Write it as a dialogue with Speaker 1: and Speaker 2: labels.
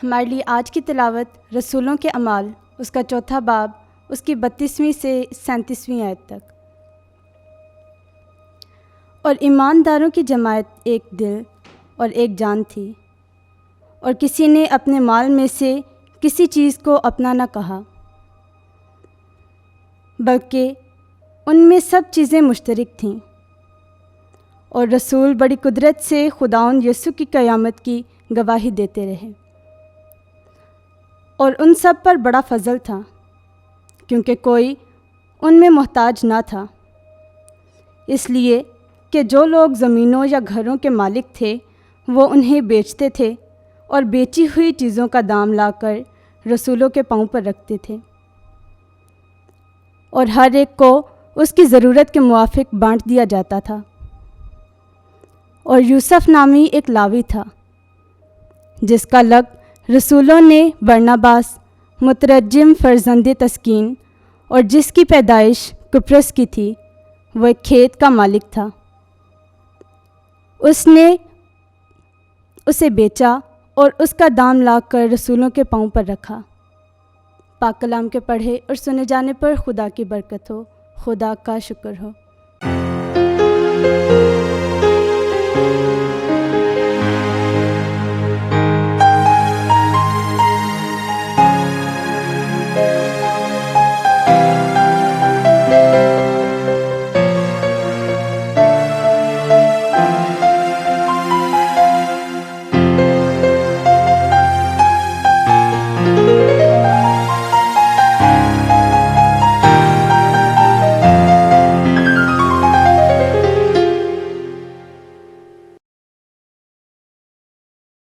Speaker 1: ہمارے لیے آج کی تلاوت رسولوں کے اعمال، اس کا 4 باب، اس کی 32ویں سے 37ویں آیت تک۔ اور ایمانداروں کی جماعت ایک دل اور ایک جان تھی، اور کسی نے اپنے مال میں سے کسی چیز کو اپنا نہ کہا، بلکہ ان میں سب چیزیں مشترک تھیں۔ اور رسول بڑی قدرت سے خداوند یسوع کی قیامت کی گواہی دیتے رہے، اور ان سب پر بڑا فضل تھا، کیونکہ کوئی ان میں محتاج نہ تھا، اس لیے کہ جو لوگ زمینوں یا گھروں کے مالک تھے وہ انہیں بیچتے تھے اور بیچی ہوئی چیزوں کا دام لا کر رسولوں کے پاؤں پر رکھتے تھے، اور ہر ایک کو اس کی ضرورت کے موافق بانٹ دیا جاتا تھا۔ اور یوسف نامی ایک لاوی تھا، جس کا لقب رسولوں نے برناباس مترجم فرزند تسکین، اور جس کی پیدائش قبرس کی تھی، وہ ایک کھیت کا مالک تھا۔ اس نے اسے بیچا اور اس کا دام لا کر رسولوں کے پاؤں پر رکھا۔ پاک کلام کے پڑھے اور سنے جانے پر خدا کی برکت ہو۔ خدا کا شکر ہو۔